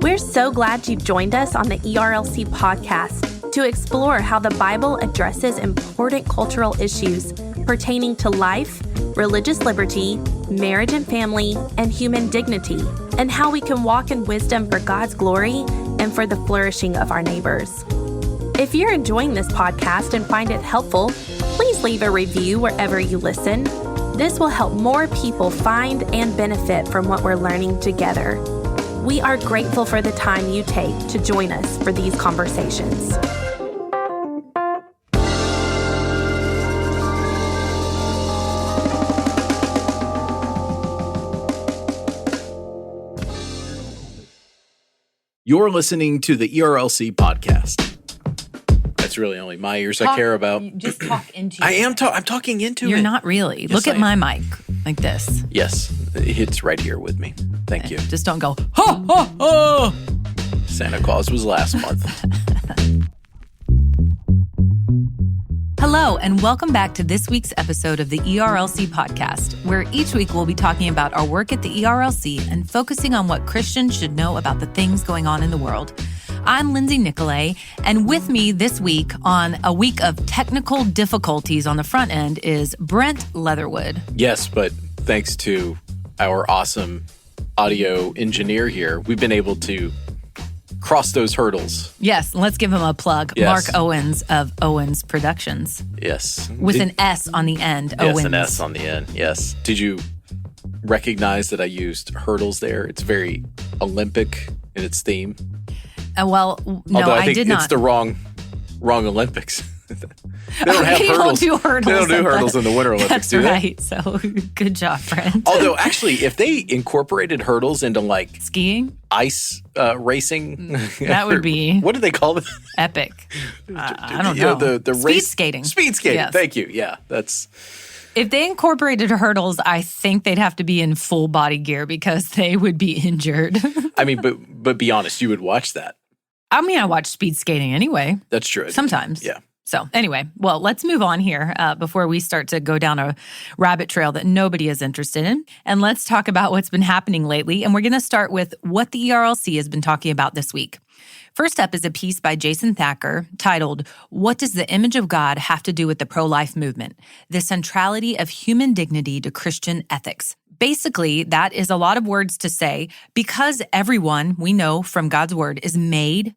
We're so glad you've joined us on the ERLC podcast to explore how the Bible addresses important cultural issues pertaining to life, religious liberty, marriage and family, and human dignity, and how we can walk in wisdom for God's glory and for the flourishing of our neighbors. If you're enjoying this podcast and find it helpful, please leave a review wherever you listen. This will help more people find and benefit from what we're learning together. We are grateful for the time you take to join us for these conversations. You're listening to the ERLC podcast. That's really only my ears I care about. Just talk into it. I'm talking into it. You're not really. Yes, Look at my mic like this. Yes, it's right here with me. Thank you. Just don't go, ha, ha, ha. Santa Claus was last month. Hello, and welcome back to this week's episode of the ERLC podcast, where each week we'll be talking about our work at the ERLC and focusing on what Christians should know about the things going on in the world. I'm Lindsay Nicolay, and with me this week on a week of technical difficulties on the front end is Brent Leatherwood. Yes, but thanks to our awesome audio engineer here, we've been able to cross those hurdles. Yes, let's give him a plug. Yes. Mark Owens of Owens Productions. Yes. With an S on the end. Yes, Owens. an S on the end, yes. Did you recognize that I used hurdles there? It's very Olympic in its theme. Well, no, Although I think did not. it's the wrong Olympics. They don't have hurdles. They don't do hurdles in the Winter Olympics, do they? Right. So good job, Brent. Although, actually, if they incorporated hurdles into like skiing, ice racing, that would be what do they call it? Epic. I don't know. The speed race skating. Speed skating. Yes. Thank you. Yeah, that's. If they incorporated hurdles, I think they'd have to be in full body gear because they would be injured. I mean, but be honest, you would watch that. I mean, I watch speed skating anyway. That's true. Sometimes. Yeah. So anyway, well, let's move on here before we start to go down a rabbit trail that nobody is interested in. And let's talk about what's been happening lately. And we're going to start with what the ERLC has been talking about this week. First up is a piece by Jason Thacker titled, "What Does the Image of God Have to Do with the Pro-Life Movement? The Centrality of Human Dignity to Christian Ethics." Basically, that is a lot of words to say because everyone we know from God's word is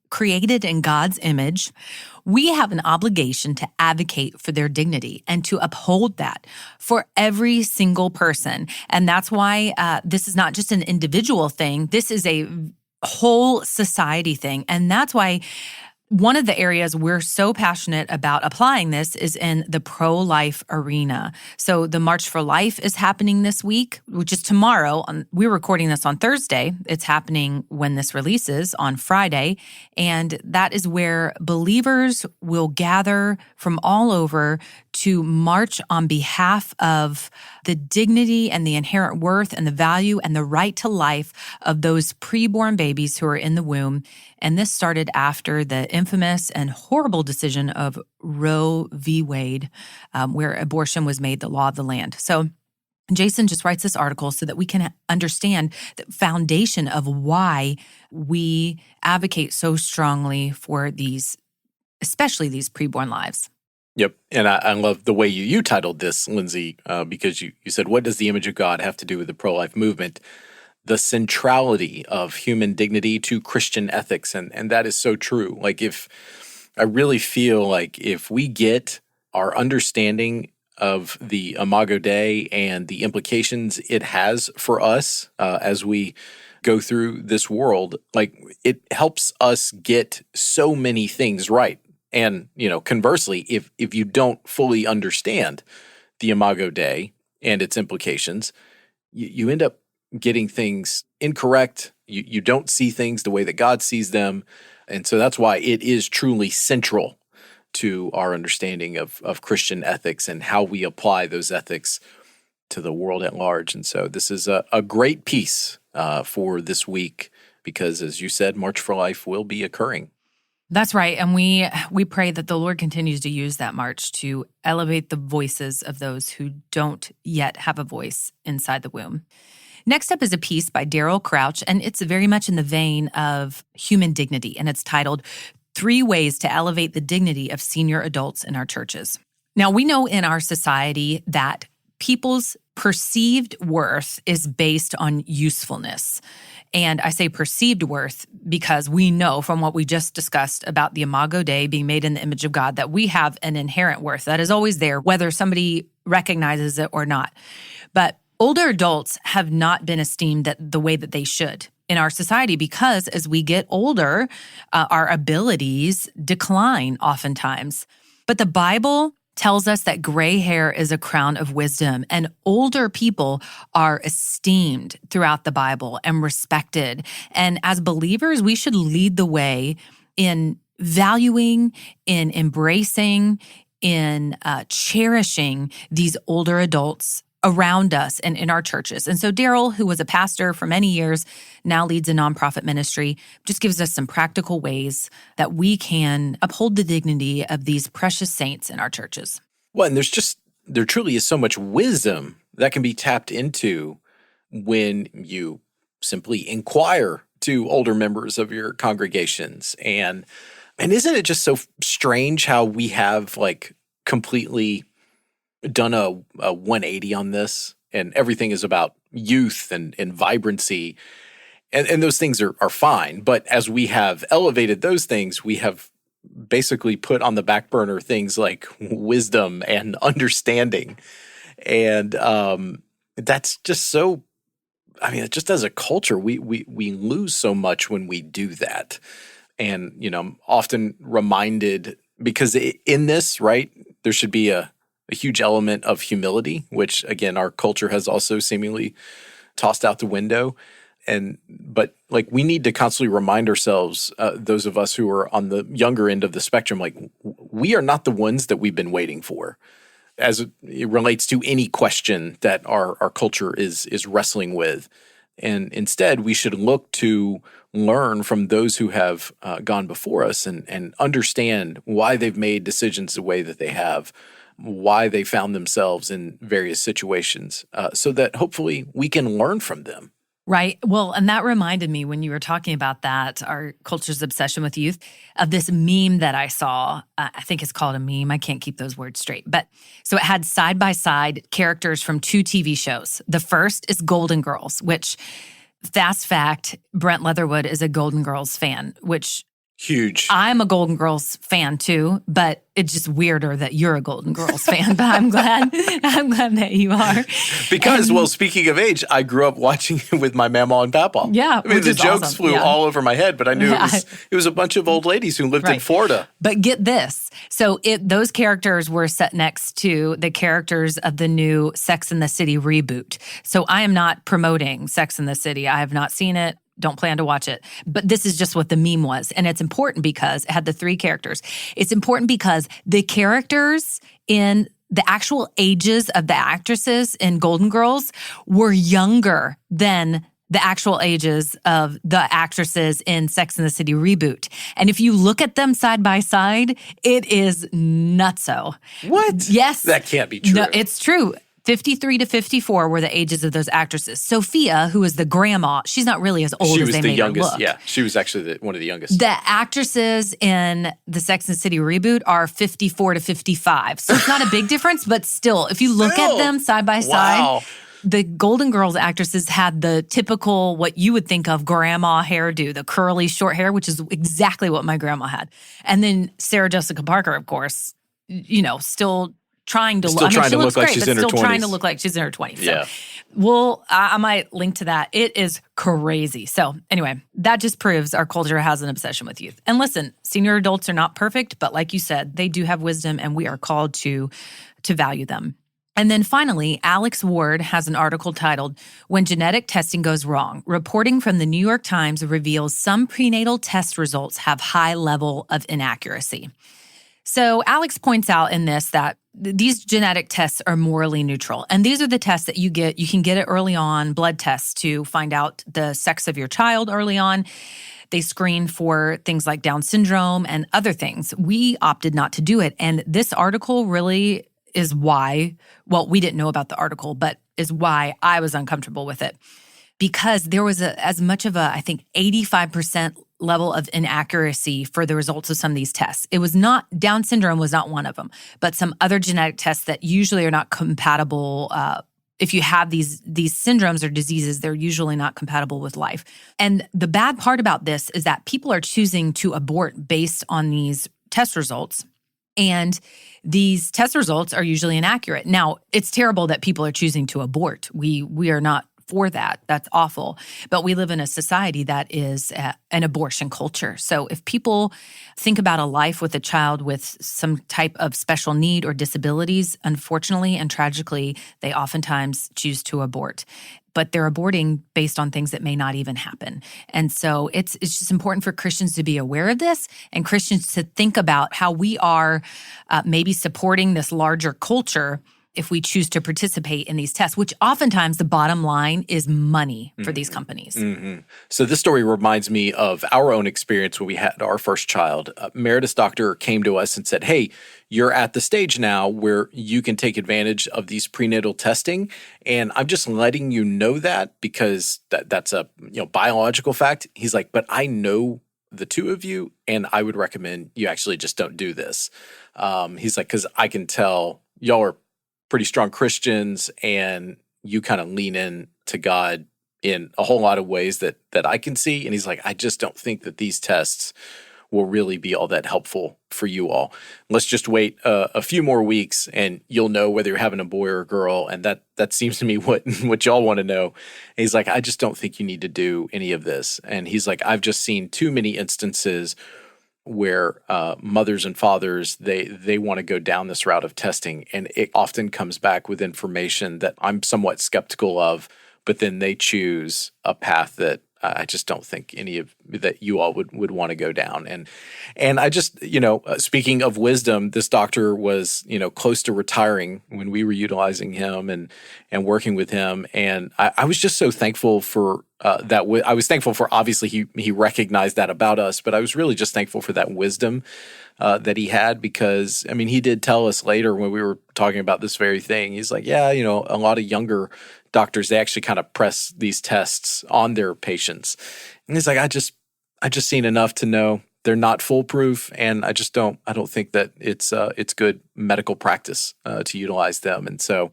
created in God's image. We have an obligation to advocate for their dignity and to uphold that for every single person. And that's why this is not just an individual thing. This is a whole society thing. And that's why one of the areas we're so passionate about applying this is in the pro-life arena. So the March for Life is happening this week, which is tomorrow. We're recording this on Thursday. It's happening when this releases on Friday. And that is where believers will gather from all over to march on behalf of the dignity and the inherent worth and the value and the right to life of those preborn babies who are in the womb. And this started after the infamous and horrible decision of Roe v. Wade, where abortion was made the law of the land. So Jason just writes this article so that we can understand the foundation of why we advocate so strongly for these, especially these preborn lives. Yep. And I love the way you titled this, Lindsay, because you said, what does the image of God have to do with the pro-life movement? The centrality of human dignity to Christian ethics. And that is so true. Like I really feel like if we get our understanding of the Imago Dei and the implications it has for us as we go through this world, like it helps us get so many things right. And, conversely, if you don't fully understand the Imago Dei and its implications, you end up getting things incorrect. You don't see things the way that God sees them. And so that's why it is truly central to our understanding of Christian ethics and how we apply those ethics to the world at large. And so this is a great piece for this week because, as you said, March for Life will be occurring. That's right. And we pray that the Lord continues to use that march to elevate the voices of those who don't yet have a voice inside the womb. Next up is a piece by Daryl Crouch, and it's very much in the vein of human dignity, and it's titled 3 Ways to Elevate the Dignity of Senior Adults in Our Churches. Now, we know in our society that people's perceived worth is based on usefulness. And I say perceived worth because we know from what we just discussed about the Imago Dei being made in the image of God that we have an inherent worth that is always there, whether somebody recognizes it or not. But older adults have not been esteemed the way that they should in our society because as we get older, our abilities decline oftentimes. But the Bible tells us that gray hair is a crown of wisdom, and older people are esteemed throughout the Bible and respected. And as believers, we should lead the way in valuing, in embracing, in cherishing these older adults around us and in our churches. And so Daryl, who was a pastor for many years, now leads a nonprofit ministry, just gives us some practical ways that we can uphold the dignity of these precious saints in our churches. Well, and there truly is so much wisdom that can be tapped into when you simply inquire to older members of your congregations. And isn't it just so strange how we have completely done a 180 on this, and everything is about youth and vibrancy, and those things are fine. But as we have elevated those things, we have basically put on the back burner things like wisdom and understanding, and that's just so. Just as a culture, we lose so much when we do that, and I'm often reminded because in this, right, there should be a huge element of humility, which again, our culture has also seemingly tossed out the window. But we need to constantly remind ourselves, those of us who are on the younger end of the spectrum, we are not the ones that we've been waiting for as it relates to any question that our culture is wrestling with. And instead, we should look to learn from those who have gone before us and understand why they've made decisions the way that they have, why they found themselves in various situations, so that hopefully we can learn from them. Right. Well, and that reminded me when you were talking about that, our culture's obsession with youth, of this meme that I saw. I think it's called a meme. I can't keep those words straight. But so it had side-by-side characters from 2 TV shows. The first is Golden Girls, which, fast fact, Brent Leatherwood is a Golden Girls fan, which huge. I'm a Golden Girls fan too, but it's just weirder that you're a Golden Girls fan. But I'm glad that you are. Because, speaking of age, I grew up watching it with my mama and papa. Yeah, the jokes flew all over my head, but I knew it was a bunch of old ladies who lived in Florida. But get this. So those characters were set next to the characters of the new Sex and the City reboot. So I am not promoting Sex and the City. I have not seen it. Don't plan to watch it. But this is just what the meme was. And it's important because it had the 3 characters. It's important because the characters in the actual ages of the actresses in Golden Girls were younger than the actual ages of the actresses in Sex and the City reboot. And if you look at them side by side, it is nutso. What? Yes. That can't be true. No, it's true. 53 to 54 were the ages of those actresses. Sophia, who is the grandma, she's not really as old as they made her look. Yeah, she was actually one of the youngest. The actresses in the Sex and the City reboot are 54 to 55. So it's not a big difference, but still, if you look at them side by side, the Golden Girls actresses had the typical, what you would think of grandma hairdo, the curly short hair, which is exactly what my grandma had. And then Sarah Jessica Parker, of course, still trying to look like she's in her 20s. Still trying to look like she's in her 20s. Yeah. So I might link to that. It is crazy. So anyway, that just proves our culture has an obsession with youth. And listen, senior adults are not perfect, but like you said, they do have wisdom and we are called to value them. And then finally, Alex Ward has an article titled, When Genetic Testing Goes Wrong, reporting from the New York Times reveals some prenatal test results have high level of inaccuracy. So Alex points out in this that these genetic tests are morally neutral. And these are the tests that you get. You can get it early on, blood tests to find out the sex of your child early on. They screen for things like Down syndrome and other things. We opted not to do it. And this article really is why, well, we didn't know about the article, but is why I was uncomfortable with it. Because there was as much of a, I think, 85% level of inaccuracy for the results of some of these tests. It was not, Down syndrome was not one of them, but some other genetic tests that usually are not compatible. If you have these syndromes or diseases, they're usually not compatible with life. And the bad part about this is that people are choosing to abort based on these test results. And these test results are usually inaccurate. Now, it's terrible that people are choosing to abort. We are not for that. That's awful. But we live in a society that is an abortion culture. So if people think about a life with a child with some type of special need or disabilities, unfortunately and tragically, they oftentimes choose to abort. But they're aborting based on things that may not even happen. And so it's just important for Christians to be aware of this and Christians to think about how we are maybe supporting this larger culture if we choose to participate in these tests, which oftentimes the bottom line is money for these companies. Mm-hmm. So this story reminds me of our own experience when we had our first child. Meredith's doctor came to us and said, hey, you're at the stage now where you can take advantage of these prenatal testing. And I'm just letting you know that because that's a biological fact. He's like, but I know the two of you, and I would recommend you actually just don't do this. He's like, because I can tell y'all are pretty strong Christians and you kind of lean in to God in a whole lot of ways that I can see. And he's like, I just don't think that these tests will really be all that helpful for you all. Let's just wait a few more weeks and you'll know whether you're having a boy or a girl. And that seems to me what y'all want to know. And he's like, I just don't think you need to do any of this. And he's like, I've just seen too many instances where mothers and fathers, they want to go down this route of testing, and it often comes back with information that I'm somewhat skeptical of, but then they choose a path that I just don't think any of that you all would want to go down. And I just, speaking of wisdom, this doctor was, close to retiring when we were utilizing him and working with him. And I was just so thankful for that. I was thankful for, obviously he recognized that about us, but I was really just thankful for that wisdom that he had, because he did tell us later when we were talking about this very thing, he's like, yeah, a lot of younger doctors, they actually kind of press these tests on their patients. And he's like, I just seen enough to know they're not foolproof. And I don't think that it's good medical practice to utilize them. And so,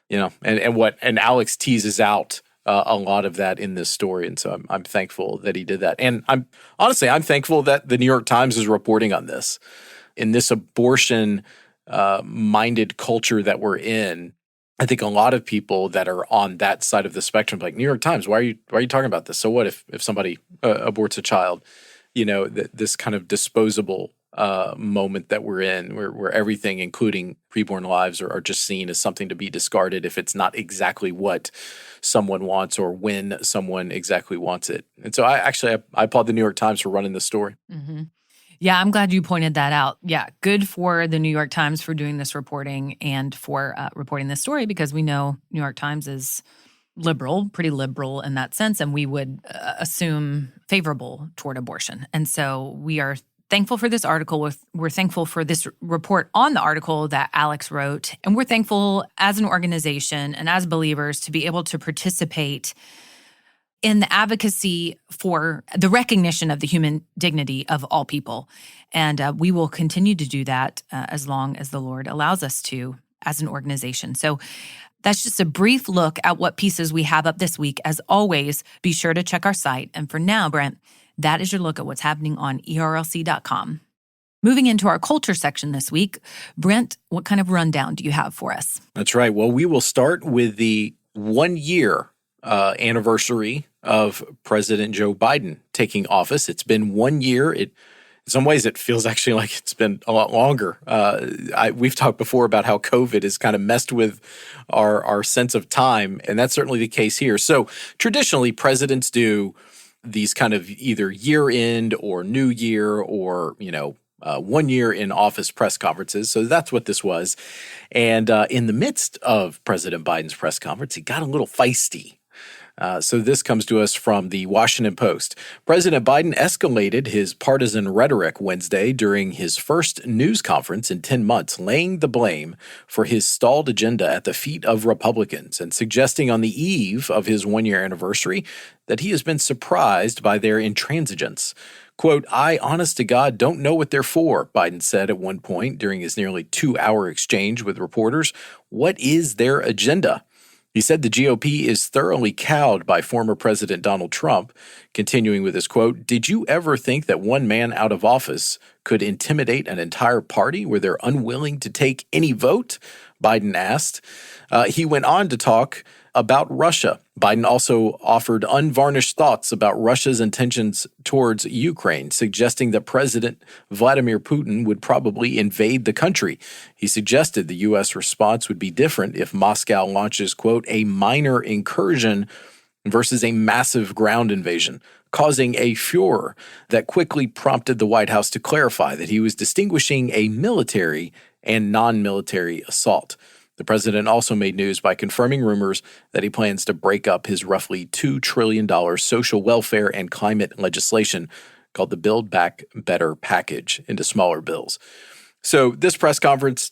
and Alex teases out a lot of that in this story. And so I'm thankful that he did that. And I'm thankful that the New York Times is reporting on this. In this abortion minded culture that we're in, I think a lot of people that are on that side of the spectrum, like, New York Times, why are you talking about this? So what if somebody aborts a child? This kind of disposable moment that we're in, where everything, including preborn lives, are just seen as something to be discarded if it's not exactly what someone wants or when someone exactly wants it. And so I applaud the New York Times for running this story. Mm-hmm. Yeah, I'm glad you pointed that out. Yeah, good for the New York Times for doing this reporting and for reporting this story, because we know New York Times is liberal, pretty liberal in that sense, and we would assume favorable toward abortion. And so we are thankful for this article. We're thankful for this report on the article that Alex wrote, and we're thankful as an organization and as believers to be able to participate in the advocacy for the recognition of the human dignity of all people. And we will continue to do that as long as the Lord allows us to as an organization. So that's just a brief look at what pieces we have up this week. As always, be sure to check our site. And for now, Brent, that is your look at what's happening on ERLC.com. Moving into our culture section this week, Brent, what kind of rundown do you have for us? That's right. Well, we will start with the 1 year anniversary of President Joe Biden taking office. It's been 1 year. In some ways, it feels actually like it's been a lot longer. We've talked before about how COVID has kind of messed with our sense of time, and that's certainly the case here. So traditionally, presidents do these kind of either year-end or New Year or, 1 year in office press conferences. So that's what this was. And in the midst of President Biden's press conference, he got a little feisty. So this comes to us from the Washington Post. President Biden escalated his partisan rhetoric Wednesday during his first news conference in 10 months, laying the blame for his stalled agenda at the feet of Republicans and suggesting on the eve of his one-year anniversary that he has been surprised by their intransigence. Quote, "I, honest to God, don't know what they're for," Biden said at one point during his nearly 2-hour exchange with reporters. What is their agenda? He said the GOP is thoroughly cowed by former President Donald Trump, continuing with his quote, "Did you ever think that one man out of office could intimidate an entire party where they're unwilling to take any vote?" Biden asked. He went on to talk about Russia. Biden also offered unvarnished thoughts about Russia's intentions towards Ukraine, suggesting that President Vladimir Putin would probably invade the country. He suggested the U.S. response would be different if Moscow launches, quote, "a minor incursion versus a massive ground invasion," causing a furor that quickly prompted the White House to clarify that he was distinguishing a military and non-military assault. The president also made news by confirming rumors that he plans to break up his roughly $2 trillion social welfare and climate legislation called the Build Back Better package into smaller bills. So this press conference,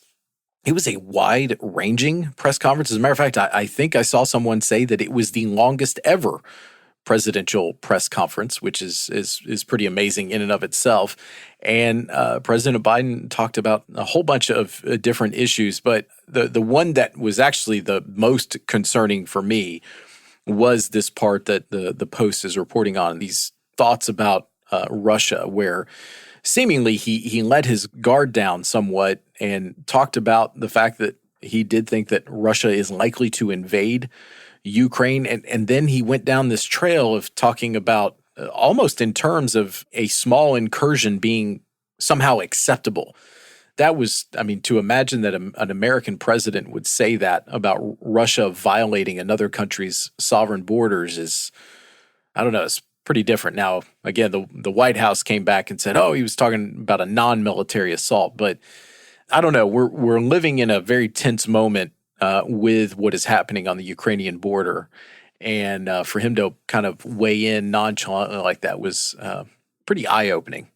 it was a wide-ranging press conference. As a matter of fact, I think I saw someone say that it was the longest ever presidential press conference, which is pretty amazing in and of itself. And President Biden talked about a whole bunch of different issues, but the one that was actually the most concerning for me was this part that the Post is reporting on, these thoughts about Russia, where seemingly he let his guard down somewhat and talked about the fact that he did think that Russia is likely to invade Ukraine. And then he went down this trail of talking about almost in terms of a small incursion being somehow acceptable. That was, I mean, to imagine that an American president would say that about Russia violating another country's sovereign borders is, I don't know, it's pretty different. Now, again, the White House came back and said, oh, he was talking about a non-military assault. But I don't know, we're living in a very tense moment with what is happening on the Ukrainian border. And for him to kind of weigh in nonchalantly like that was pretty eye-opening.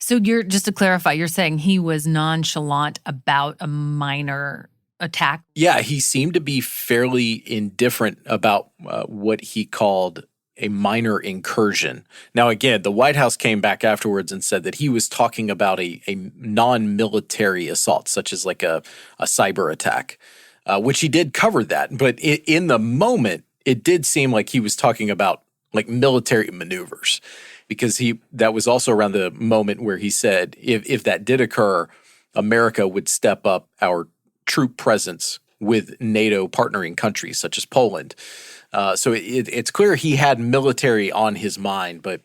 So just to clarify, you're saying he was nonchalant about a minor attack? Yeah, he seemed to be fairly indifferent about what he called a minor incursion. Now, again, the White House came back afterwards and said that he was talking about a non-military assault, such as like a cyber attack, which he did cover that. But in the moment, it did seem like he was talking about like military maneuvers, because that was also around the moment where he said if that did occur, America would step up our troop presence with NATO partnering countries such as Poland. So it's clear he had military on his mind, but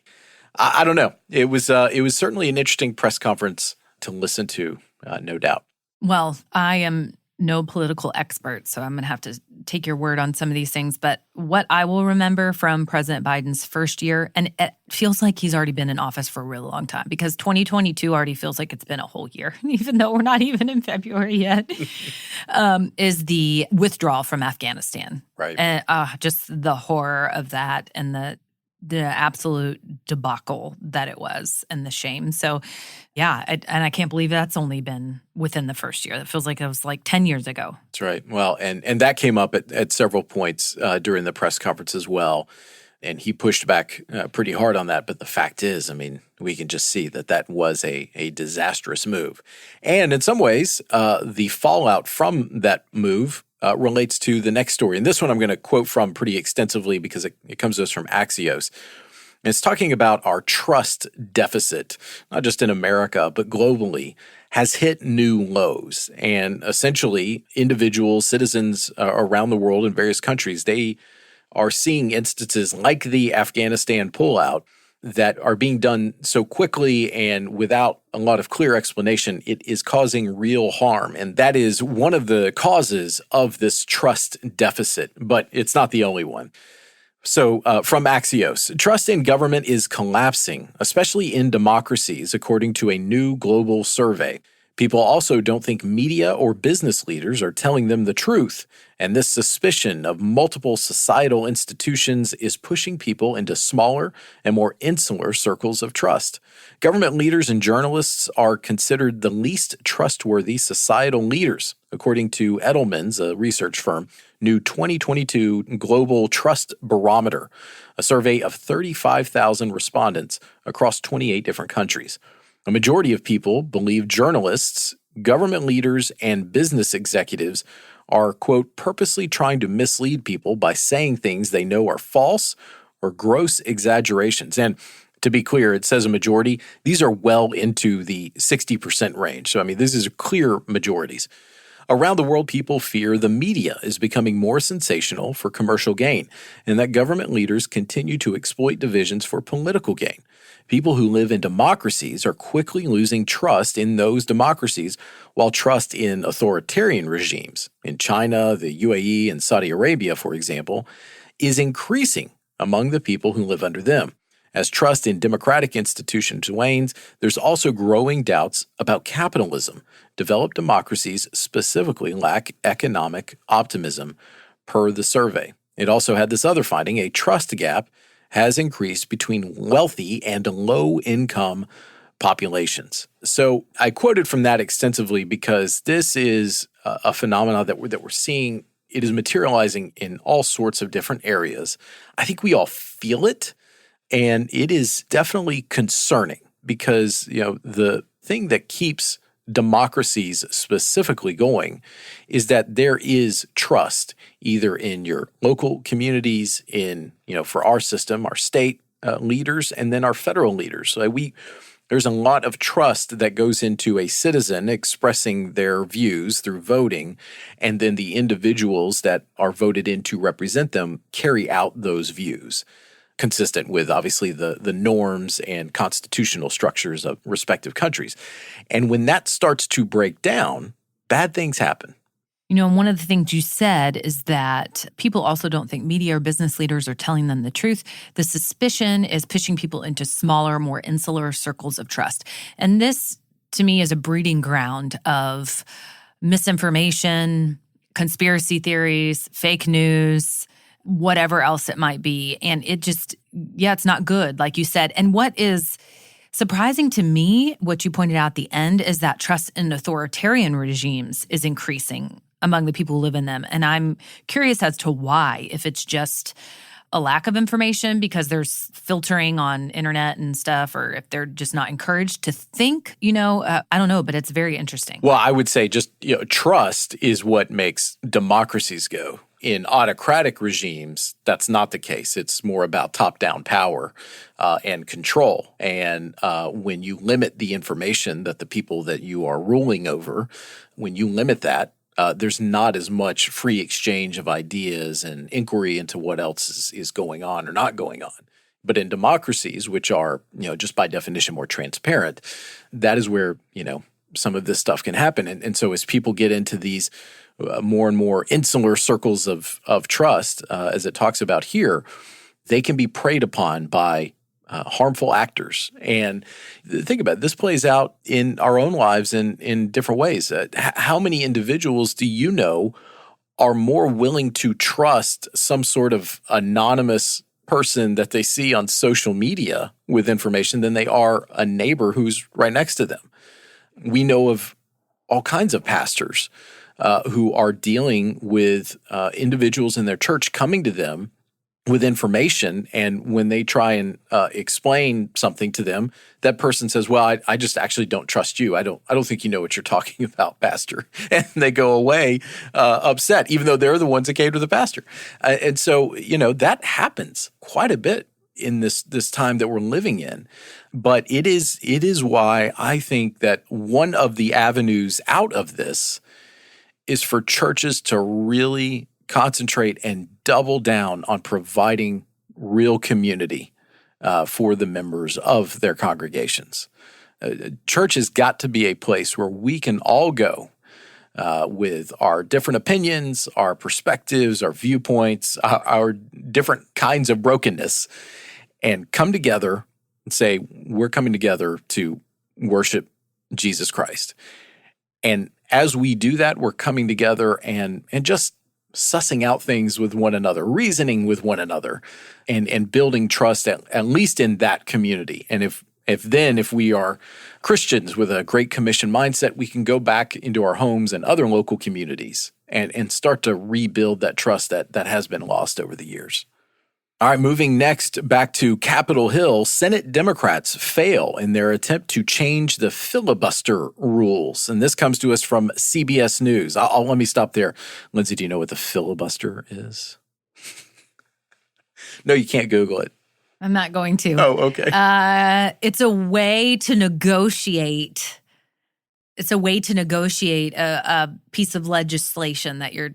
I don't know. It was certainly an interesting press conference to listen to, no doubt. Well, I am no political expert, so I'm going to have to take your word on some of these things. But what I will remember from President Biden's first year, and it feels like he's already been in office for a really long time, because 2022 already feels like it's been a whole year, even though we're not even in February yet, is the withdrawal from Afghanistan. Right. And just the horror of that and the absolute debacle that it was and the shame. So, yeah, and I can't believe that's only been within the first year. It feels like it was like 10 years ago. That's right. Well, and that came up at several points during the press conference as well. And he pushed back pretty hard on that. But the fact is, I mean, we can just see that was a disastrous move. And in some ways, the fallout from that move relates to the next story. And this one I'm going to quote from pretty extensively because it comes to us from Axios. And it's talking about our trust deficit, not just in America, but globally, has hit new lows. And essentially, individuals, citizens around the world in various countries, they are seeing instances like the Afghanistan pullout that are being done so quickly and without a lot of clear explanation. It is causing real harm. And that is one of the causes of this trust deficit, but it's not the only one. So from Axios, trust in government is collapsing, especially in democracies, according to a new global survey. People also don't think media or business leaders are telling them the truth, and this suspicion of multiple societal institutions is pushing people into smaller and more insular circles of trust. Government leaders and journalists are considered the least trustworthy societal leaders, according to Edelman's, a research firm, new 2022 Global Trust Barometer, a survey of 35,000 respondents across 28 different countries. A majority of people believe journalists, government leaders, and business executives are, quote, purposely trying to mislead people by saying things they know are false or gross exaggerations. And to be clear, it says a majority. These are well into the 60% range. So, this is clear majorities. Around the world, people fear the media is becoming more sensational for commercial gain, and that government leaders continue to exploit divisions for political gain. People who live in democracies are quickly losing trust in those democracies, while trust in authoritarian regimes, in China, the UAE, and Saudi Arabia, for example, is increasing among the people who live under them. As trust in democratic institutions wanes, there's also growing doubts about capitalism. Developed democracies specifically lack economic optimism, per the survey. It also had this other finding: a trust gap has increased between wealthy and low-income populations. So I quoted from that extensively because this is a phenomenon that we're seeing. It is materializing in all sorts of different areas. I think we all feel it, and it is definitely concerning because, the thing that keeps democracies specifically going is that there is trust either in your local communities, in, for our system, our state leaders, and then our federal leaders. So there's a lot of trust that goes into a citizen expressing their views through voting, and then the individuals that are voted in to represent them carry out those views, consistent with, obviously, the norms and constitutional structures of respective countries. And when that starts to break down, bad things happen. One of the things you said is that people also don't think media or business leaders are telling them the truth. The suspicion is pushing people into smaller, more insular circles of trust. And this, to me, is a breeding ground of misinformation, conspiracy theories, fake news, whatever else it might be. And it just, it's not good, like you said. And what is surprising to me, what you pointed out at the end, is that trust in authoritarian regimes is increasing among the people who live in them. And I'm curious as to why, if it's just a lack of information because there's filtering on internet and stuff, or if they're just not encouraged to think, I don't know, but it's very interesting. Well, I would say just, trust is what makes democracies go. In autocratic regimes, that's not the case. It's more about top-down power and control. And when you limit the information that the people that you are ruling over, when you limit that, there's not as much free exchange of ideas and inquiry into what else is going on or not going on. But in democracies, which are, just by definition more transparent, that is where, some of this stuff can happen. And so as people get into these more and more insular circles of trust, as it talks about here, they can be preyed upon by harmful actors. And think about it, this plays out in our own lives in different ways. How many individuals do you know are more willing to trust some sort of anonymous person that they see on social media with information than they are a neighbor who's right next to them? We know of all kinds of pastors who are dealing with individuals in their church coming to them with information, and when they try and explain something to them, that person says, "Well, I just actually don't trust you. I don't think you know what you're talking about, Pastor." And they go away upset, even though they're the ones that came to the pastor. And so, that happens quite a bit in this time that we're living in. But it is why I think that one of the avenues out of this is for churches to really concentrate and double down on providing real community for the members of their congregations. Church has got to be a place where we can all go with our different opinions, our perspectives, our viewpoints, our different kinds of brokenness, and come together and say, we're coming together to worship Jesus Christ. And as we do that, we're coming together and just sussing out things with one another, reasoning with one another, and building trust at least in that community. And if we are Christians with a Great Commission mindset, we can go back into our homes and other local communities and start to rebuild that trust that has been lost over the years. All right, moving next back to Capitol Hill, Senate Democrats fail in their attempt to change the filibuster rules. And this comes to us from CBS News. Let me stop there. Lindsay, do you know what the filibuster is? No, you can't Google it. I'm not going to. Oh, okay. It's a way to negotiate. It's a way to negotiate a piece of legislation that you're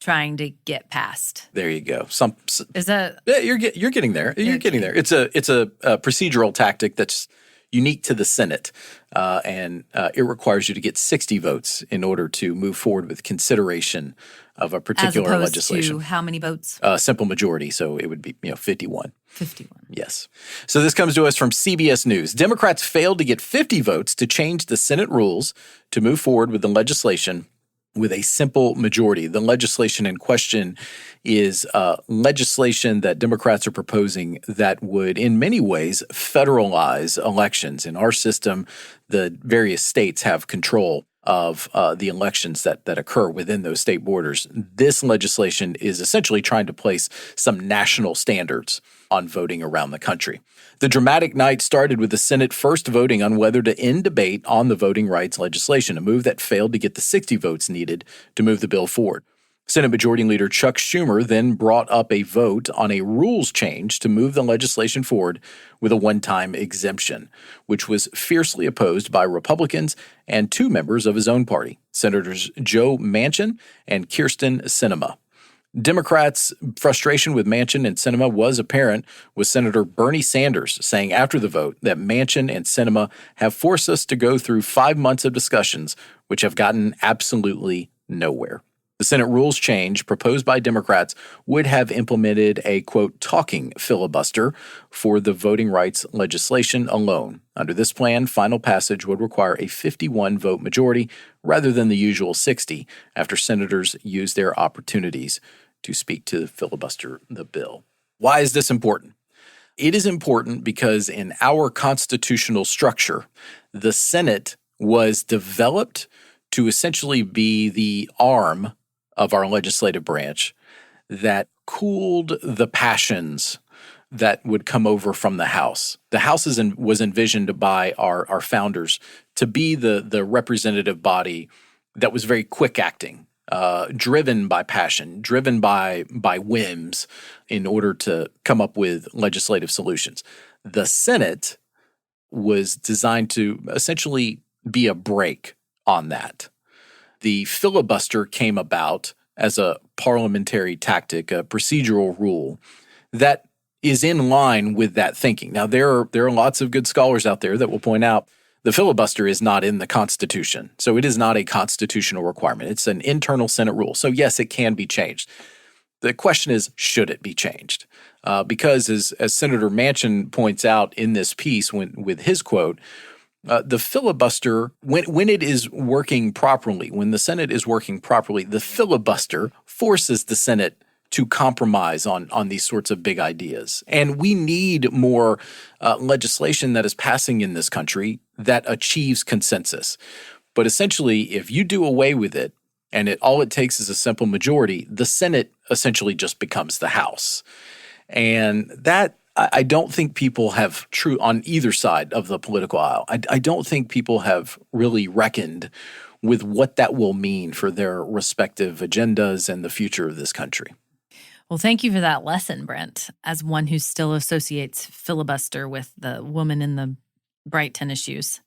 trying to get passed. There you go. Is that? Yeah, you're getting there. You're getting there. It's a procedural tactic that's unique to the Senate, and it requires you to get 60 votes in order to move forward with consideration of a particular as opposed legislation. To how many votes? Simple majority, so it would be 51. 51. Yes. So this comes to us from CBS News. Democrats failed to get 50 votes to change the Senate rules to move forward with the legislation with a simple majority. The legislation in question is legislation that Democrats are proposing that would, in many ways, federalize elections. In our system, the various states have control of the elections that occur within those state borders. This legislation is essentially trying to place some national standards on voting around the country. The dramatic night started with the Senate first voting on whether to end debate on the voting rights legislation, a move that failed to get the 60 votes needed to move the bill forward. Senate Majority Leader Chuck Schumer then brought up a vote on a rules change to move the legislation forward with a one-time exemption, which was fiercely opposed by Republicans and two members of his own party, Senators Joe Manchin and Kyrsten Sinema. Democrats' frustration with Manchin and Sinema was apparent, with Senator Bernie Sanders saying after the vote that Manchin and Sinema have forced us to go through 5 months of discussions which have gotten absolutely nowhere. The Senate rules change proposed by Democrats would have implemented a, quote, talking filibuster for the voting rights legislation alone. Under this plan, final passage would require a 51-vote majority rather than the usual 60 after senators use their opportunities to speak to filibuster the bill. Why is this important? It is important because in our constitutional structure, the Senate was developed to essentially be the arm of our legislative branch that cooled the passions that would come over from the House. The House was envisioned by our founders to be the representative body that was very quick acting, driven by passion, driven by whims in order to come up with legislative solutions. The Senate was designed to essentially be a brake on that. The filibuster came about as a parliamentary tactic, a procedural rule that is in line with that thinking. Now, there are lots of good scholars out there that will point out the filibuster is not in the Constitution, so it is not a constitutional requirement. It's an internal Senate rule. So yes, it can be changed. The question is, should it be changed? Because as Senator Manchin points out in this piece with his quote, the filibuster, when it is working properly, when the Senate is working properly, the filibuster forces the Senate to compromise on these sorts of big ideas. And we need more legislation that is passing in this country that achieves consensus. But essentially, if you do away with it, and all it takes is a simple majority, the Senate essentially just becomes the House. And that, I don't think people have on either side of the political aisle, I don't think people have really reckoned with what that will mean for their respective agendas and the future of this country. Well, thank you for that lesson, Brent, as one who still associates filibuster with the woman in the bright tennis shoes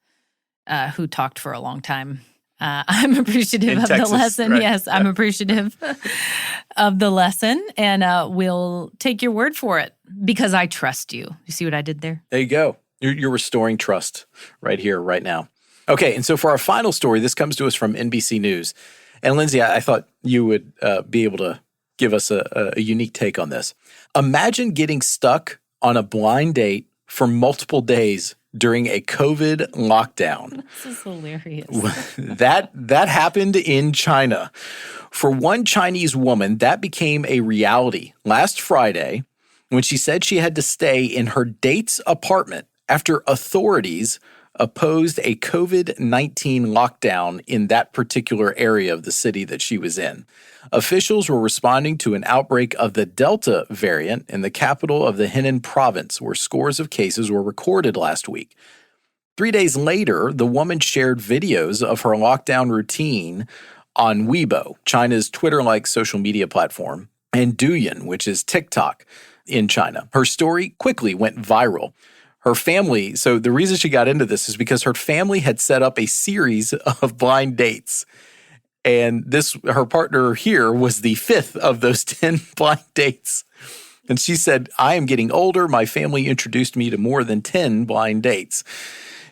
who talked for a long time. I'm appreciative of the lesson. Right? Yes, I'm appreciative of the lesson, and we'll take your word for it because I trust you. You see what I did there? There you go. You're restoring trust right here, right now. Okay, and so for our final story, this comes to us from NBC News. And Lindsay, I thought you would be able to give us a unique take on this. Imagine getting stuck on a blind date for multiple days during a COVID lockdown. This is hilarious. That happened in China. For one Chinese woman, that became a reality last Friday when she said she had to stay in her date's apartment after authorities opposed a COVID-19 lockdown in that particular area of the city that she was in. Officials were responding to an outbreak of the Delta variant in the capital of the Henan province, where scores of cases were recorded last week. 3 days later, the woman shared videos of her lockdown routine on Weibo, China's Twitter-like social media platform, and Douyin, which is TikTok in China. Her story quickly went viral. Her family, so the reason she got into this is because her family had set up a series of blind dates. And her partner here was the fifth of those 10 blind dates. And she said, I am getting older. My family introduced me to more than 10 blind dates.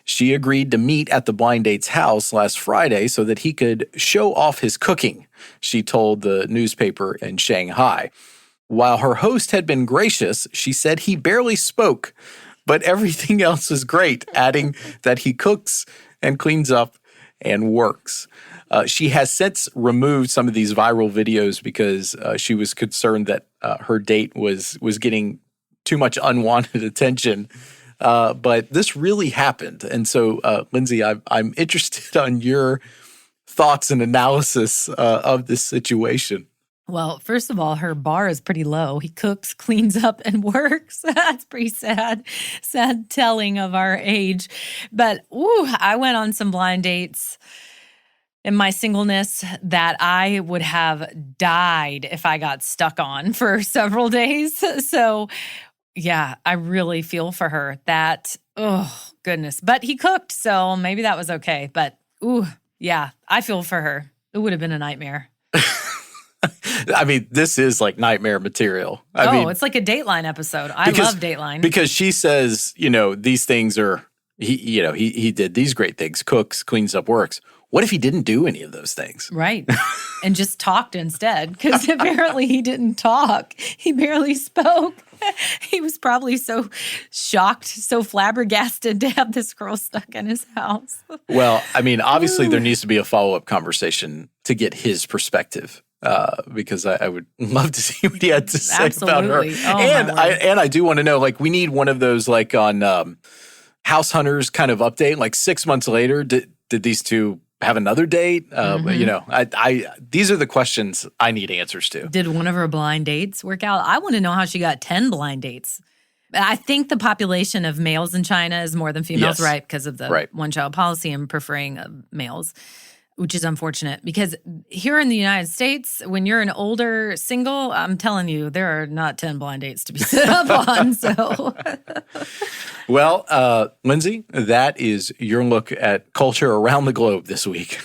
She agreed to meet at the blind date's house last Friday so that he could show off his cooking, she told the newspaper in Shanghai. While her host had been gracious, she said he barely spoke, but everything else was great, adding that he cooks and cleans up and works. She has since removed some of these viral videos because she was concerned that her date was getting too much unwanted attention. But this really happened. And so, Lindsay, I'm interested on your thoughts and analysis of this situation. Well, first of all, her bar is pretty low. He cooks, cleans up, and works. That's pretty sad telling of our age. But I went on some blind dates in my singleness that I would have died if I got stuck on for several days. So, yeah, I really feel for her. That, oh, goodness. But he cooked, so maybe that was okay. But, yeah, I feel for her. It would have been a nightmare. I mean, this is like nightmare material. I mean, it's like a Dateline episode. I love Dateline. Because she says, these things are, he did these great things, cooks, cleans up, works. What if he didn't do any of those things? Right. And just talked instead, because apparently he didn't talk. He barely spoke. He was probably so shocked, so flabbergasted to have this girl stuck in his house. Well, I mean, obviously there needs to be a follow-up conversation to get his perspective. Because I would love to see what he had to say about her. And I do want to know, like, we need one of those, like, on House Hunters kind of update. Like 6 months later, did these two have another date? These are the questions I need answers to. Did one of her blind dates work out? I want to know how she got 10 blind dates. I think the population of males in China is more than females, yes. Right? Because of the one-child policy and preferring males. Which is unfortunate because here in the United States, when you're an older single, I'm telling you, there are not 10 blind dates to be set up on. So, well, Lindsay, that is your look at culture around the globe this week.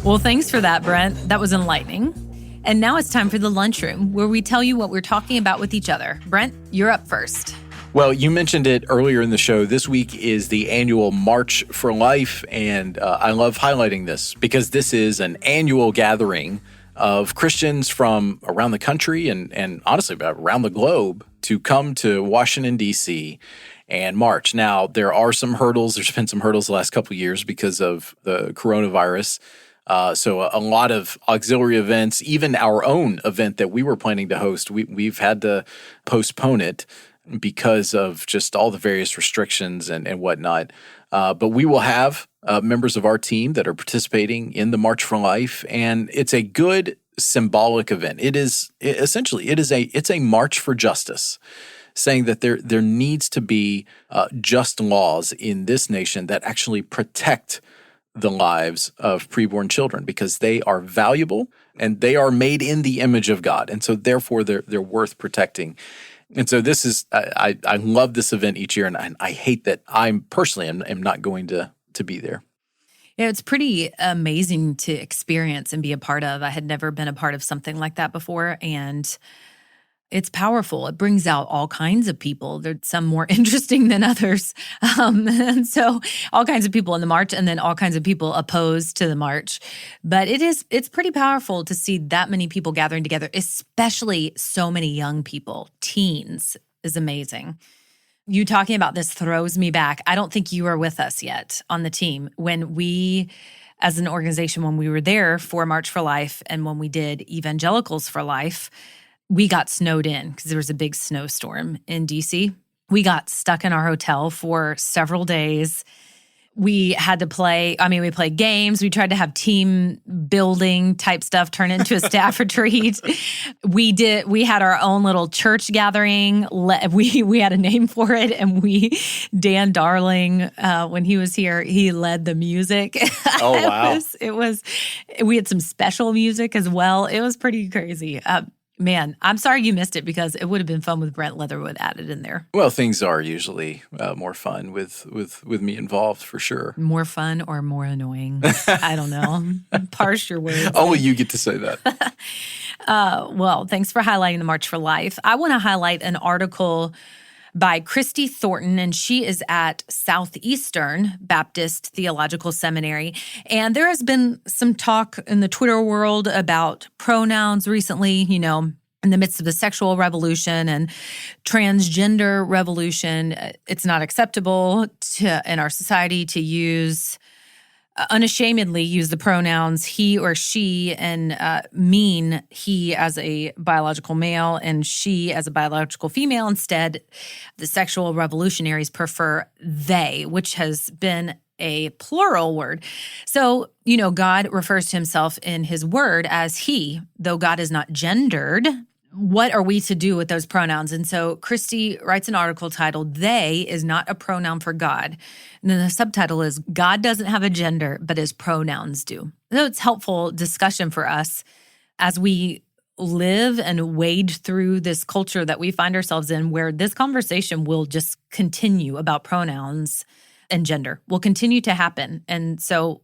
Well, thanks for that, Brent. That was enlightening. And now it's time for the Lunchroom, where we tell you what we're talking about with each other. Brent, you're up first. Well, you mentioned it earlier in the show. This week is the annual March for Life, and I love highlighting this because this is an annual gathering of Christians from around the country and honestly around the globe to come to Washington, D.C. and march. Now, there are some hurdles. There's been some hurdles the last couple of years because of the coronavirus. So a lot of auxiliary events, even our own event that we were planning to host, we've had to postpone it because of just all the various restrictions and whatnot. But we will have members of our team that are participating in the March for Life, and it's a good symbolic event. It's a march for justice, saying that there needs to be just laws in this nation that actually protect the lives of preborn children because they are valuable and they are made in the image of God, and so therefore they're worth protecting. And so this is, I love this event each year, and I hate that I'm personally am not going to be there. Yeah, it's pretty amazing to experience and be a part of. I had never been a part of something like that before, and it's powerful. It brings out all kinds of people. There's some more interesting than others. And so all kinds of people in the march and then all kinds of people opposed to the march. But it's pretty powerful to see that many people gathering together, especially so many young people. Teens is amazing. You talking about this throws me back. I don't think you were with us yet on the team when we, as an organization, when we were there for March for Life and when we did Evangelicals for Life, we got snowed in because there was a big snowstorm in DC. We got stuck in our hotel for several days. We had to we played games. We tried to have team building type stuff turn into a staff retreat. We had our own little church gathering. We had a name for it. And Dan Darling, when he was here, he led the music. Oh, wow. We had some special music as well. It was pretty crazy. Man, I'm sorry you missed it because it would have been fun with Brent Leatherwood added in there. Well, things are usually more fun with me involved, for sure. More fun or more annoying? I don't know. Parse your words. Only you get to say that. Well, thanks for highlighting the March for Life. I want to highlight an article by Christy Thornton, and she is at Southeastern Baptist Theological Seminary. And there has been some talk in the Twitter world about pronouns recently, in the midst of the sexual revolution and transgender revolution. It's not acceptable in our society to unashamedly use the pronouns he or she and mean he as a biological male and she as a biological female. Instead, the sexual revolutionaries prefer they, which has been a plural word. So, God refers to himself in his word as he, though God is not gendered. What are we to do with those pronouns? And so Christy writes an article titled, "They is not a pronoun for God." And then the subtitle is, "God doesn't have a gender, but his pronouns do." So it's helpful discussion for us as we live and wade through this culture that we find ourselves in, where this conversation will just continue about pronouns and gender will continue to happen. And so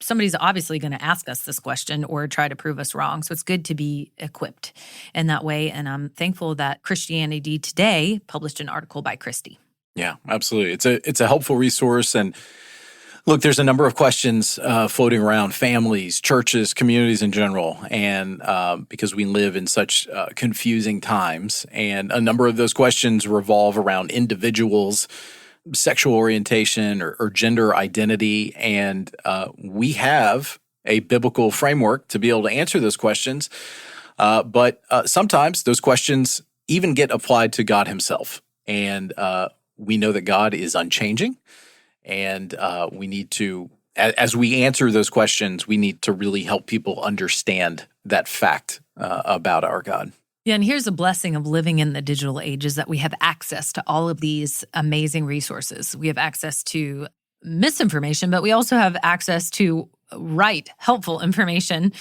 somebody's obviously going to ask us this question or try to prove us wrong. So it's good to be equipped in that way. And I'm thankful that Christianity Today published an article by Christy. Yeah, absolutely. It's a helpful resource. And look, there's a number of questions floating around families, churches, communities in general. And because we live in such confusing times, and a number of those questions revolve around individuals' sexual orientation or gender identity. And we have a biblical framework to be able to answer those questions. But sometimes those questions even get applied to God himself. And we know that God is unchanging. And we need to, as we answer those questions, we need to really help people understand that fact about our God. Yeah, and here's the blessing of living in the digital age is that we have access to all of these amazing resources. We have access to misinformation, but we also have access to helpful information,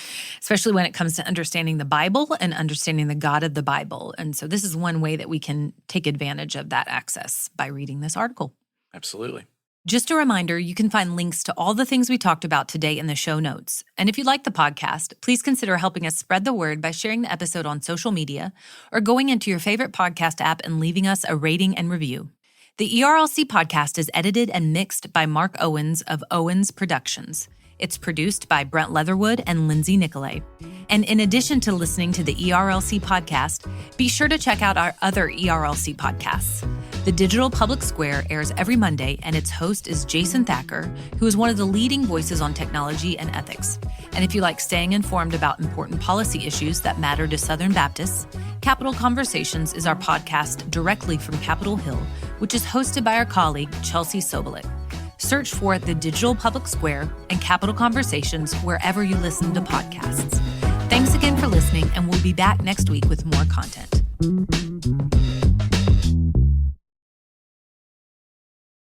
especially when it comes to understanding the Bible and understanding the God of the Bible. And so this is one way that we can take advantage of that access by reading this article. Absolutely. Just a reminder, you can find links to all the things we talked about today in the show notes. And if you like the podcast, please consider helping us spread the word by sharing the episode on social media or going into your favorite podcast app and leaving us a rating and review. The ERLC podcast is edited and mixed by Mark Owens of Owens Productions. It's produced by Brent Leatherwood and Lindsay Nicolay. And in addition to listening to the ERLC podcast, be sure to check out our other ERLC podcasts. The Digital Public Square airs every Monday, and its host is Jason Thacker, who is one of the leading voices on technology and ethics. And if you like staying informed about important policy issues that matter to Southern Baptists, Capitol Conversations is our podcast directly from Capitol Hill, which is hosted by our colleague, Chelsea Sobolik. Search for The Digital Public Square and Capitol Conversations wherever you listen to podcasts. Thanks again for listening, and we'll be back next week with more content.